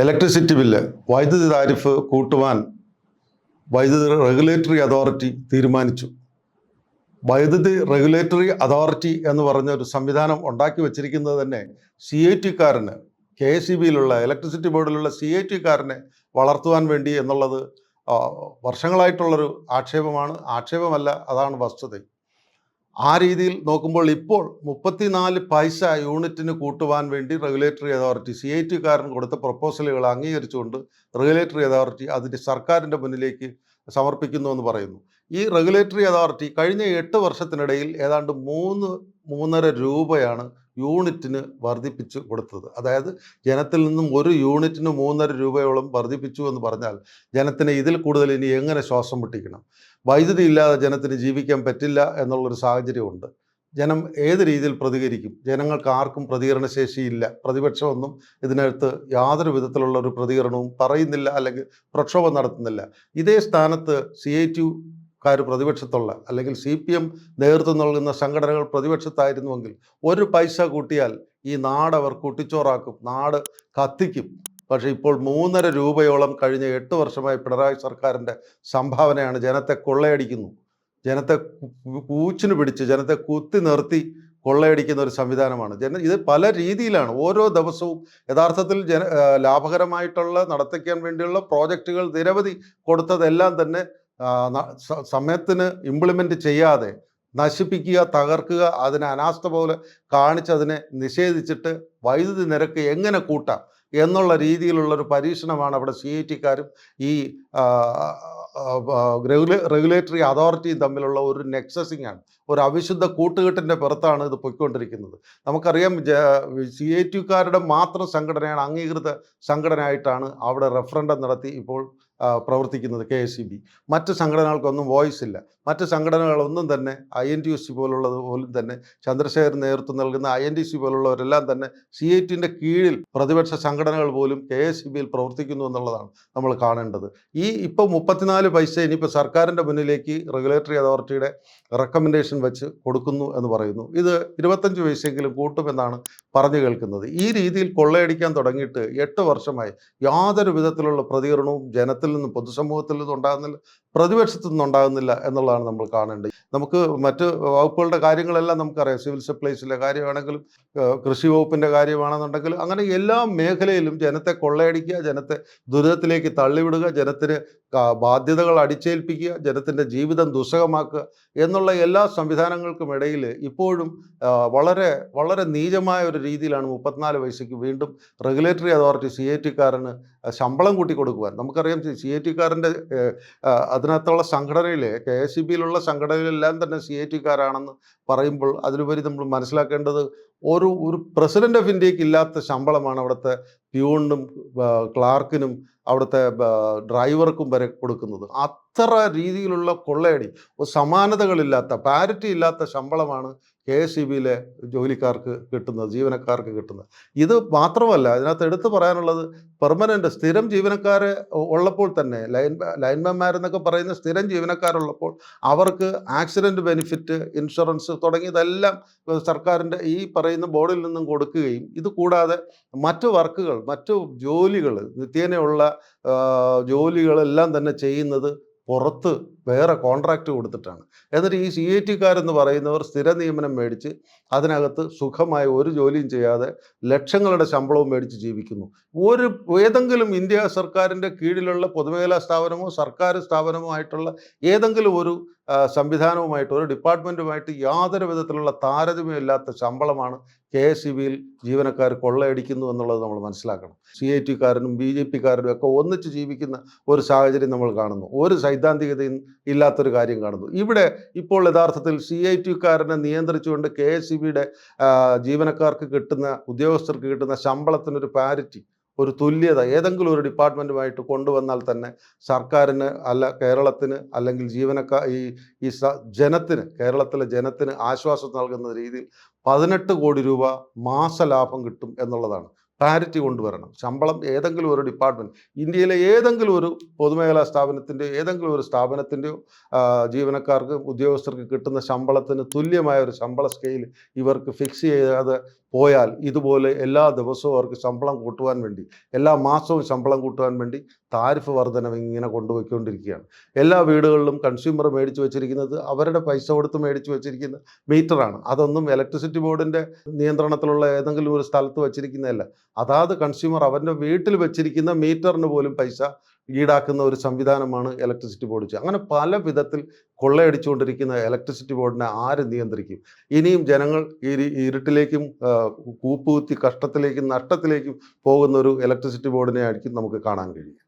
Electricity bill വൈദ്യുതി tariff കൂട്ടുവാൻ വൈദ്യുതി regulatory authority തീരുമാനിച്ചു. വൈദ്യുതി റെഗുലേറ്ററി അതോറിറ്റി എന്ന് പറഞ്ഞ ഒരു സംവിധാനം ഉണ്ടാക്കി വച്ചിരിക്കുന്നത് തന്നെ CIT-കാരന്, KSEB-യിലുള്ള ഇലക്ട്രിസിറ്റി ബോർഡിലുള്ള CIT-കാരനെ വളർത്തുവാൻ വേണ്ടി എന്നുള്ളത് വർഷങ്ങളായിട്ടുള്ളൊരു ആക്ഷേപമല്ല, അതാണ് വസ്തുത. ആ രീതിയിൽ നോക്കുമ്പോൾ ഇപ്പോൾ 34 പൈസ യൂണിറ്റിന് കൂട്ടുവാൻ വേണ്ടി റെഗുലേറ്ററി അതോറിറ്റി CIT-കാരൻ കൊടുത്ത പ്രപ്പോസലുകൾ അംഗീകരിച്ചുകൊണ്ട് റെഗുലേറ്ററി അതോറിറ്റി അതിൻ്റെ സർക്കാരിൻ്റെ മുന്നിലേക്ക് സമർപ്പിക്കുന്നു എന്ന് പറയുന്നു. ഈ റെഗുലേറ്ററി അതോറിറ്റി കഴിഞ്ഞ 8 വർഷത്തിനിടയിൽ ഏതാണ്ട് 3-3.5 രൂപയാണ് യൂണിറ്റിന് വർദ്ധിപ്പിച്ചു കൊടുത്തത്. അതായത് ജനത്തിൽ നിന്നും ഒരു യൂണിറ്റിന് 3.5 രൂപയോളം വർദ്ധിപ്പിച്ചു എന്ന് പറഞ്ഞാൽ ജനത്തിന് ഇതിൽ കൂടുതൽ ഇനി എങ്ങനെ ശ്വാസം മുട്ടിക്കണം? വൈദ്യുതി ഇല്ലാതെ ജനത്തിന് ജീവിക്കാൻ പറ്റില്ല എന്നുള്ളൊരു സാഹചര്യമുണ്ട്. ജനം ഏത് രീതിയിൽ പ്രതികരിക്കും? ജനങ്ങൾക്ക് ആർക്കും പ്രതികരണശേഷിയില്ല. പ്രതിപക്ഷമൊന്നും ഇതിനകത്ത് യാതൊരു വിധത്തിലുള്ള ഒരു പ്രതികരണവും പറയുന്നില്ല, അല്ലെങ്കിൽ പ്രക്ഷോഭം നടത്തുന്നില്ല. ഇതേ സ്ഥാനത്ത് CIT-കാർ പ്രതിപക്ഷത്തുള്ള, അല്ലെങ്കിൽ CPM നേതൃത്വം നൽകുന്ന സംഘടനകൾ പ്രതിപക്ഷത്തായിരുന്നുവെങ്കിൽ 1 പൈസ കൂട്ടിയാൽ ഈ നാട് അവർ കുട്ടിച്ചോറാക്കും, നാട് കത്തിക്കും. പക്ഷേ ഇപ്പോൾ 3.5 രൂപയോളം കഴിഞ്ഞ 8 വർഷമായി പിണറായി സർക്കാരിൻ്റെ സംഭാവനയാണ്. ജനത്തെ കൊള്ളയടിക്കുന്നു, ജനത്തെ കൂച്ചിന് പിടിച്ച് ജനത്തെ കുത്തി നിർത്തി കൊള്ളയടിക്കുന്ന ഒരു സംവിധാനമാണ്. ഇത് പല രീതിയിലാണ്. ഓരോ ദിവസവും യഥാർത്ഥത്തിൽ ലാഭകരമായിട്ടുള്ള നടത്തിക്കാൻ വേണ്ടിയുള്ള പ്രോജക്റ്റുകൾ നിരവധി കൊടുത്തതെല്ലാം തന്നെ സമയത്തിന് ഇംപ്ലിമെൻ്റ് ചെയ്യാതെ നശിപ്പിക്കുക, തകർക്കുക, അതിനെ അനാസ്ഥ പോലെ കാണിച്ച് അതിനെ നിഷേധിച്ചിട്ട് വൈദ്യുതി നിരക്ക് എങ്ങനെ കൂട്ടാം എന്നുള്ള രീതിയിലുള്ളൊരു പരീക്ഷണമാണ് അവിടെ CIT-കാരും ഈ റെഗുലേറ്ററി അതോറിറ്റിയും തമ്മിലുള്ള ഒരു നെക്സസിങ് ആണ്. ഒരു അവിശുദ്ധ കൂട്ടുകെട്ടിൻ്റെ പുറത്താണ് ഇത് പൊയ്ക്കൊണ്ടിരിക്കുന്നത്. നമുക്കറിയാം, CIT-കാരുടെ മാത്രം സംഘടനയാണ്, അംഗീകൃത സംഘടനയായിട്ടാണ് അവിടെ റെഫറൻഡം നടത്തി ഇപ്പോൾ പ്രവർത്തിക്കുന്നത് KSEB. മറ്റ് സംഘടനകൾക്കൊന്നും വോയിസ് ഇല്ല. മറ്റ് സംഘടനകളൊന്നും തന്നെ INTUC പോലുള്ളത് പോലും തന്നെ, ചന്ദ്രശേഖരൻ നേതൃത്വം നൽകുന്ന INTUC പോലുള്ളവരെല്ലാം തന്നെ CIT-ൻ്റെ കീഴിൽ പ്രതിപക്ഷ സംഘടനകൾ പോലും KSEB-യിൽ പ്രവർത്തിക്കുന്നു എന്നുള്ളതാണ് നമ്മൾ കാണേണ്ടത്. ഇപ്പോൾ 34 പൈസ ഇനിയിപ്പോൾ സർക്കാരിൻ്റെ മുന്നിലേക്ക് റെഗുലേറ്ററി അതോറിറ്റിയുടെ റെക്കമെൻഡേഷൻ വെച്ച് കൊടുക്കുന്നു എന്ന് പറയുന്നു. ഇത് 25 പൈസയെങ്കിലും കൂട്ടുമെന്നാണ് പറഞ്ഞു കേൾക്കുന്നത്. ഈ രീതിയിൽ കൊള്ളയടിക്കാൻ തുടങ്ങിയിട്ട് 8 വർഷമായി യാതൊരു വിധത്തിലുള്ള പ്രതികരണവും ജനത്തിൽ നിന്നും, പൊതുസമൂഹത്തിൽ നിന്നും ഉണ്ടാകുന്നില്ല, പ്രതിപക്ഷത്തു നിന്നും ഉണ്ടാകുന്നില്ല എന്നുള്ളതാണ് നമ്മൾ കാണേണ്ടത്. നമുക്ക് മറ്റ് വകുപ്പുകളുടെ കാര്യങ്ങളെല്ലാം നമുക്കറിയാം. സിവിൽ സപ്ലൈസിലെ കാര്യമാണെങ്കിലും, കൃഷി വകുപ്പിൻ്റെ കാര്യമാണെന്നുണ്ടെങ്കിലും, അങ്ങനെ എല്ലാ മേഖലയിലും ജനത്തെ കൊള്ളയടിക്കുക, ജനത്തെ ദുരിതത്തിലേക്ക് തള്ളിവിടുക, ജനത്തിന് ബാധ്യതകൾ അടിച്ചേൽപ്പിക്കുക, ജനത്തിൻ്റെ ജീവിതം ദുസ്സഹമാക്കുക എന്നുള്ള എല്ലാ സംവിധാനങ്ങൾക്കും ഇടയിൽ ഇപ്പോഴും വളരെ വളരെ നീചമായ ഒരു രീതിയിലാണ് 34 പൈസയ്ക്ക് വീണ്ടും റെഗുലേറ്ററി അതോറിറ്റി CIT-കാരന് ശമ്പളം കൂട്ടി കൊടുക്കുവാൻ. നമുക്കറിയാം, CIT-കാരൻ്റെ അതിനകത്തുള്ള സംഘടനയിൽ, KSEB-യിലുള്ള സംഘടനയിലെല്ലാം തന്നെ CIT-കാരാണെന്ന് പറയുമ്പോൾ അതിലുപരി നമ്മൾ മനസ്സിലാക്കേണ്ടത് ഒരു പ്രസിഡന്റ് ഓഫ് ഇന്ത്യക്ക് ഇല്ലാത്ത ശമ്പളമാണ് അവിടുത്തെ പ്യൂണിനും ക്ലാർക്കിനും അവിടുത്തെ ഡ്രൈവർക്കും വരെ കൊടുക്കുന്നത്. അത്ര രീതിയിലുള്ള കൊള്ളയടി, സമാനതകളില്ലാത്ത, പാരിറ്റി ഇല്ലാത്ത ശമ്പളമാണ് KSEB-യിലെ ജോലിക്കാർക്ക് കിട്ടുന്നത്, ജീവനക്കാർക്ക് കിട്ടുന്നത്. ഇത് മാത്രമല്ല, ഇതിനകത്ത് എടുത്തു പറയാനുള്ളത്, പെർമനൻ്റ് സ്ഥിരം ജീവനക്കാർ ഉള്ളപ്പോൾ തന്നെ, ലൈൻമാൻമാരെന്നൊക്കെ പറയുന്ന സ്ഥിരം ജീവനക്കാരുള്ളപ്പോൾ അവർക്ക് ആക്സിഡൻറ്റ് ബെനിഫിറ്റ്, ഇൻഷുറൻസ് തുടങ്ങിയതെല്ലാം സർക്കാരിൻ്റെ ഈ പറയുന്ന ബോർഡിൽ നിന്നും കൊടുക്കുകയും, ഇത് കൂടാതെ മറ്റു വർക്കുകൾ, മറ്റു ജോലികൾ, നിത്യേനയുള്ള ജോലികളെല്ലാം തന്നെ ചെയ്യുന്നത് പുറത്ത് വേറെ കോൺട്രാക്റ്റ് കൊടുത്തിട്ടാണ്. എന്നിട്ട് ഈ CIT-കാരെന്ന് പറയുന്നവർ സ്ഥിര നിയമനം മേടിച്ച് അതിനകത്ത് സുഖമായ ഒരു ജോലിയും ചെയ്യാതെ ലക്ഷങ്ങളുടെ ശമ്പളവും മേടിച്ച് ജീവിക്കുന്നു. ഏതെങ്കിലും ഇന്ത്യ സർക്കാരിൻ്റെ കീഴിലുള്ള പൊതുമേഖലാ സ്ഥാപനമോ സർക്കാർ സ്ഥാപനമോ ആയിട്ടുള്ള ഏതെങ്കിലും ഒരു സംവിധാനവുമായിട്ട്, ഒരു ഡിപ്പാർട്ട്മെൻറ്റുമായിട്ട് യാതൊരു വിധത്തിലുള്ള താരതമ്യമില്ലാത്ത ശമ്പളമാണ് KSEB-യിൽ ജീവനക്കാർ കൊള്ളയടിക്കുന്നു എന്നുള്ളത് നമ്മൾ മനസ്സിലാക്കണം. CIT-കാരനും BJP-കാരനും ഒക്കെ ഒന്നിച്ച് ജീവിക്കുന്ന ഒരു സാഹചര്യം നമ്മൾ കാണുന്നു. ഒരു സൈദ്ധാന്തികതയും ഇല്ലാത്തൊരു കാര്യം കാണുന്നു. ഇവിടെ ഇപ്പോൾ യഥാർത്ഥത്തിൽ CIT-കാരനെ നിയന്ത്രിച്ചുകൊണ്ട് KSEB-യുടെ ജീവനക്കാർക്ക് കിട്ടുന്ന, ഉദ്യോഗസ്ഥർക്ക് കിട്ടുന്ന ശമ്പളത്തിനൊരു പാരിറ്റി, ഒരു തുല്യത ഏതെങ്കിലും ഒരു ഡിപ്പാർട്ട്മെൻറ്റുമായിട്ട് കൊണ്ടുവന്നാൽ തന്നെ സർക്കാരിന്, കേരളത്തിന്, അല്ലെങ്കിൽ ജനത്തിന്, കേരളത്തിലെ ജനത്തിന് ആശ്വാസം നൽകുന്ന രീതിയിൽ 18 കോടി രൂപ മാസ ലാഭം കിട്ടും എന്നുള്ളതാണ്. ക്ലാരിറ്റി കൊണ്ടുവരണം. ശമ്പളം ഏതെങ്കിലും ഒരു ഡിപ്പാർട്ട്മെൻറ്റ്, ഇന്ത്യയിലെ ഏതെങ്കിലും ഒരു പൊതുമേഖലാ സ്ഥാപനത്തിൻ്റെയോ ഏതെങ്കിലും ഒരു സ്ഥാപനത്തിൻ്റെയോ ജീവനക്കാർക്ക് ഉദ്യോഗസ്ഥർക്ക് കിട്ടുന്ന ശമ്പളത്തിന് തുല്യമായ ഒരു ശമ്പള സ്കെയിൽ ഇവർക്ക് ഫിക്സ് ചെയ്യാതെ പോയാൽ ഇതുപോലെ എല്ലാ ദിവസവും അവർക്ക് ശമ്പളം കൂട്ടുവാൻ വേണ്ടി, എല്ലാ മാസവും ശമ്പളം കൂട്ടുവാൻ വേണ്ടി താരിഫ് വർധനവ് ഇങ്ങനെ കൊണ്ടുപോയിക്കൊണ്ടിരിക്കുകയാണ്. എല്ലാ വീടുകളിലും കൺസ്യൂമർ മേടിച്ചു വെച്ചിരിക്കുന്നത് അവരുടെ പൈസ കൊടുത്ത് മേടിച്ചു വെച്ചിരിക്കുന്ന മീറ്ററാണ്. അതൊന്നും ഇലക്ട്രിസിറ്റി ബോർഡിൻ്റെ നിയന്ത്രണത്തിലുള്ള ഏതെങ്കിലും ഒരു സ്ഥലത്ത് വെച്ചിരിക്കുന്നതല്ല. അതാത് കൺസ്യൂമർ അവൻ്റെ വീട്ടിൽ വെച്ചിരിക്കുന്ന മീറ്ററിന് പോലും പൈസ ഈടാക്കുന്ന ഒരു സംവിധാനമാണ് ഇലക്ട്രിസിറ്റി ബോർഡ് ചെയ്യുക. അങ്ങനെ പല വിധത്തിൽ കൊള്ളയടിച്ചുകൊണ്ടിരിക്കുന്ന ഇലക്ട്രിസിറ്റി ബോർഡിനെ ആര് നിയന്ത്രിക്കും? ഇനിയും ജനങ്ങൾ ഇരുട്ടിലേക്കും കൂപ്പുകുത്തി കഷ്ടത്തിലേക്കും നഷ്ടത്തിലേക്കും പോകുന്ന ഒരു ഇലക്ട്രിസിറ്റി ബോർഡിനെ ആയിരിക്കും നമുക്ക് കാണാൻ കഴിയുക.